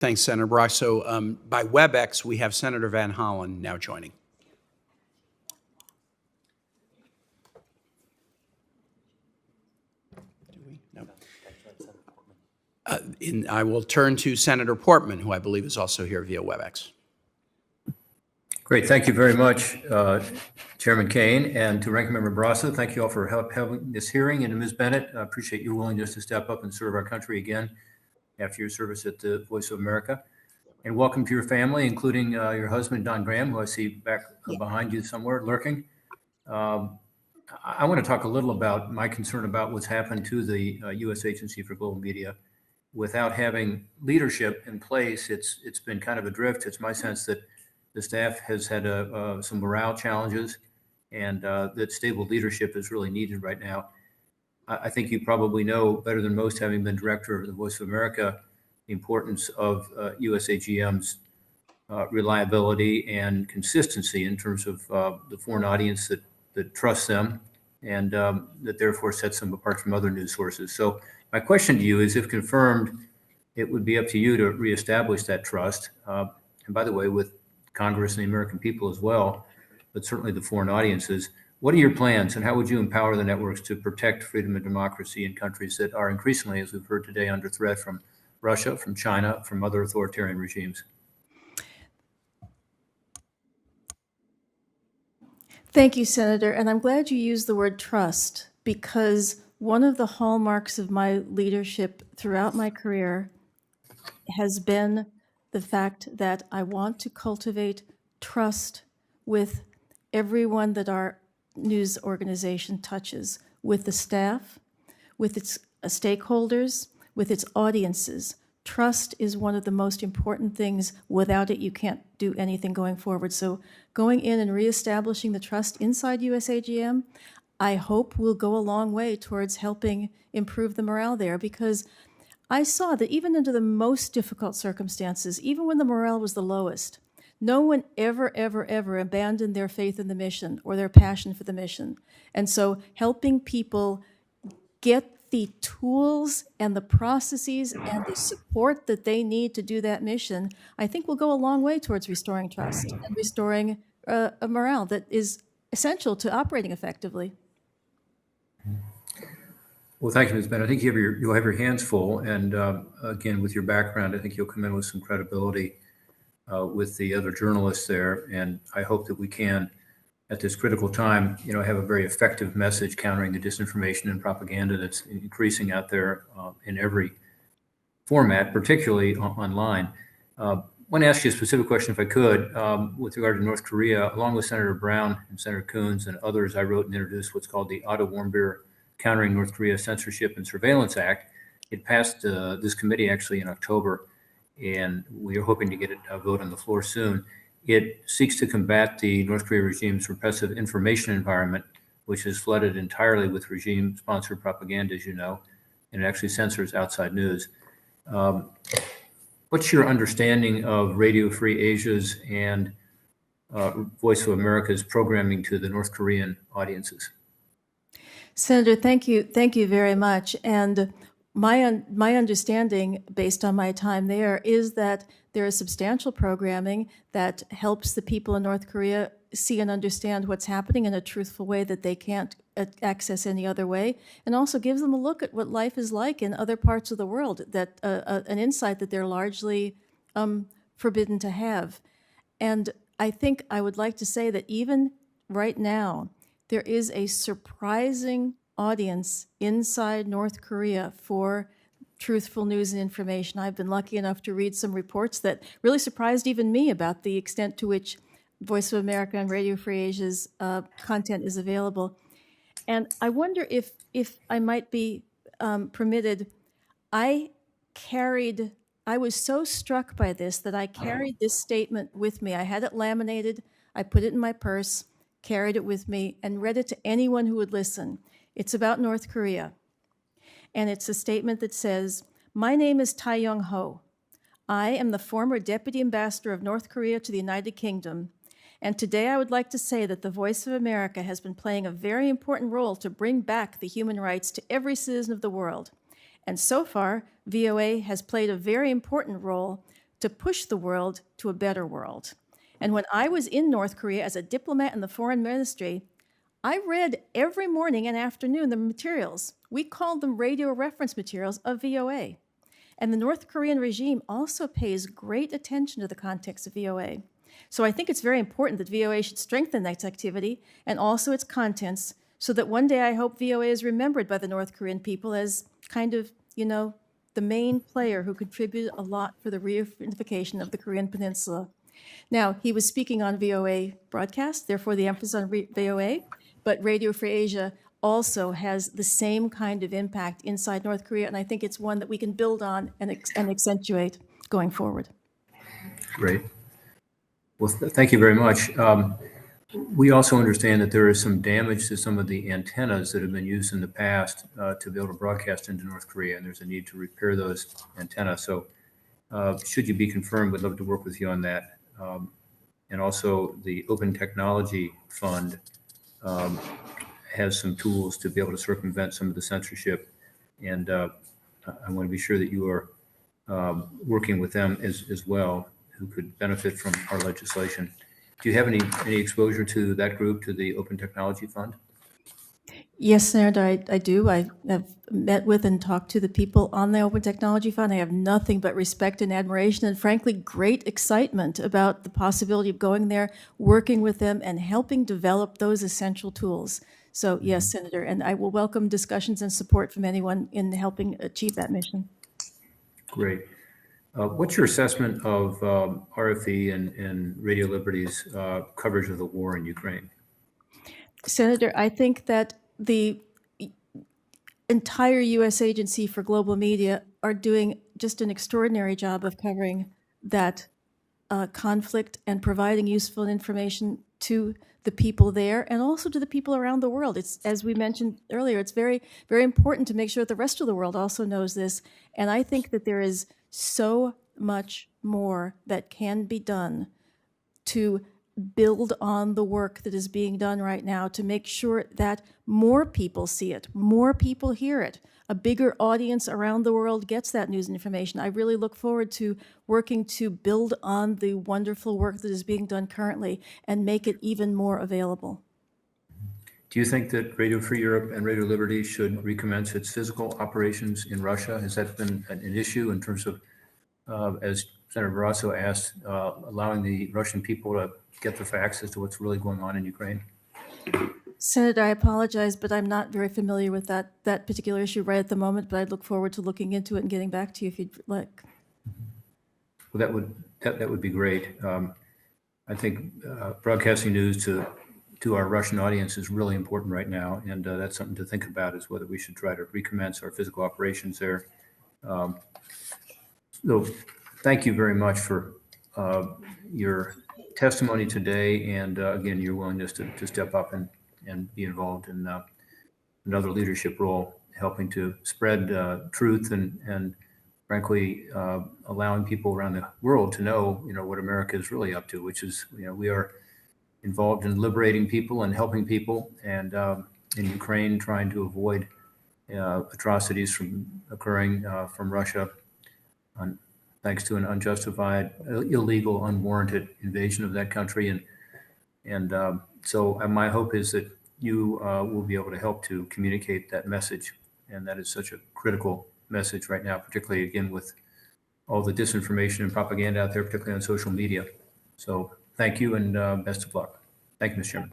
Thanks, Senator Brock. So by WebEx, we have Senator Van Hollen now joining. I will turn to Senator Portman, who I believe is also here via WebEx. Great. Thank you very much, Chairman Kane, and to Ranking Member Brasso. Thank you all for having this hearing. And to Ms. Bennett, I appreciate your willingness to step up and serve our country again after your service at the Voice of America. And welcome to your family, including your husband, Don Graham, who I see back behind you somewhere lurking. I want to talk a little about my concern about what's happened to the U.S. Agency for Global Media. Without having leadership in place, it's been kind of adrift. It's my sense that the staff has had some morale challenges, and that stable leadership is really needed right now. I think you probably know better than most, having been director of the Voice of America, the importance of USAGM's reliability and consistency in terms of the foreign audience that trusts them, and that therefore sets them apart from other news sources. So my question to you is, if confirmed, it would be up to you to reestablish that trust. And by the way, with Congress and the American people as well, but certainly the foreign audiences. What are your plans, and how would you empower the networks to protect freedom and democracy in countries that are increasingly, as we've heard today, under threat from Russia, from China, from other authoritarian regimes? Thank you, Senator. And I'm glad you used the word trust, because one of the hallmarks of my leadership throughout my career has been the fact that I want to cultivate trust with everyone that our news organization touches, with the staff, with its stakeholders, with its audiences. Trust is one of the most important things. Without it, you can't do anything going forward. So going in and reestablishing the trust inside USAGM, I hope will go a long way towards helping improve the morale there, because I saw that even under the most difficult circumstances, even when the morale was the lowest, no one ever, ever, ever abandoned their faith in the mission or their passion for the mission. And so helping people get the tools and the processes and the support that they need to do that mission, I think will go a long way towards restoring trust and restoring a morale that is essential to operating effectively. Well, thank you, Ms. Bennett. I think you'll have your hands full. And again, with your background, I think you'll come in with some credibility with the other journalists there. And I hope that we can, at this critical time, have a very effective message countering the disinformation and propaganda that's increasing out there in every format, particularly online. I want to ask you a specific question, if I could, with regard to North Korea. Along with Senator Brown and Senator Coons and others, I wrote and introduced what's called the Otto Warmbier Countering North Korea Censorship and Surveillance Act. It passed this committee actually in October, and we are hoping to get a vote on the floor soon. It seeks to combat the North Korea regime's repressive information environment, which is flooded entirely with regime-sponsored propaganda, as you know, and it actually censors outside news. What's your understanding of Radio Free Asia's and Voice of America's programming to the North Korean audiences? Senator, thank you very much. And my understanding, based on my time there, is that there is substantial programming that helps the people in North Korea see and understand what's happening in a truthful way that they can't access any other way, and also gives them a look at what life is like in other parts of the world, that an insight that they're largely forbidden to have. And I think I would like to say that even right now, there is a surprising audience inside North Korea for truthful news and information. I've been lucky enough to read some reports that really surprised even me about the extent to which Voice of America and Radio Free Asia's content is available. And I wonder if I might be permitted, I was so struck by this that I carried this statement with me. I had it laminated, I put it in my purse, carried it with me, and read it to anyone who would listen. It's about North Korea. And it's a statement that says, "My name is Tai Young-ho. I am the former Deputy Ambassador of North Korea to the United Kingdom. And today I would like to say that the Voice of America has been playing a very important role to bring back the human rights to every citizen of the world. And so far, VOA has played a very important role to push the world to a better world. And when I was in North Korea as a diplomat in the foreign ministry, I read every morning and afternoon the materials. We called them radio reference materials of VOA. And the North Korean regime also pays great attention to the context of VOA. So I think it's very important that VOA should strengthen its activity and also its contents, so that one day I hope VOA is remembered by the North Korean people as kind of, the main player who contributed a lot for the reunification of the Korean Peninsula. Now, he was speaking on VOA broadcast, therefore the emphasis on VOA, but Radio Free Asia also has the same kind of impact inside North Korea, and I think it's one that we can build on and accentuate going forward. Great. Well, thank you very much. We also understand that there is some damage to some of the antennas that have been used in the past to be able to broadcast into North Korea, and there's a need to repair those antennas. So should you be confirmed, we'd love to work with you on that. And also the Open Technology Fund has some tools to be able to circumvent some of the censorship. And I want to be sure that you are working with them as well, who could benefit from our legislation. Do you have any exposure to that group, to the Open Technology Fund? Yes, Senator, I do. I have met with and talked to the people on the Open Technology Fund. I have nothing but respect and admiration and, frankly, great excitement about the possibility of going there, working with them, and helping develop those essential tools. So, yes, Senator, and I will welcome discussions and support from anyone in helping achieve that mission. Great. What's your assessment of RFE and Radio Liberty's coverage of the war in Ukraine? Senator, I think that the entire U.S. Agency for Global Media are doing just an extraordinary job of covering that conflict and providing useful information to the people there and also to the people around the world. It's, as we mentioned earlier, it's very, very important to make sure that the rest of the world also knows this. And I think that there is so much more that can be done to build on the work that is being done right now to make sure that more people see it, more people hear it, a bigger audience around the world gets that news and information. I really look forward to working to build on the wonderful work that is being done currently and make it even more available. Do you think that Radio Free Europe and Radio Liberty should recommence its physical operations in Russia? Has that been an issue in terms of, as Senator Barrasso asked, allowing the Russian people to get the facts as to what's really going on in Ukraine? Senator, I apologize, but I'm not very familiar with that particular issue right at the moment, but I'd look forward to looking into it and getting back to you if you'd like. Well, that would be great. I think broadcasting news to our Russian audience is really important right now, and that's something to think about, is whether we should try to recommence our physical operations there. So thank you very much for your testimony today, and again, your willingness to step up and be involved in another leadership role, helping to spread truth and frankly, allowing people around the world to know, what America is really up to, which is, we are involved in liberating people and helping people, and in Ukraine, trying to avoid atrocities from occurring from Russia, thanks to an unjustified, illegal, unwarranted invasion of that country. So my hope is that you will be able to help to communicate that message, and that is such a critical message right now, particularly, again, with all the disinformation and propaganda out there, particularly on social media. So thank you, and best of luck. Thank you, Mr. Chairman.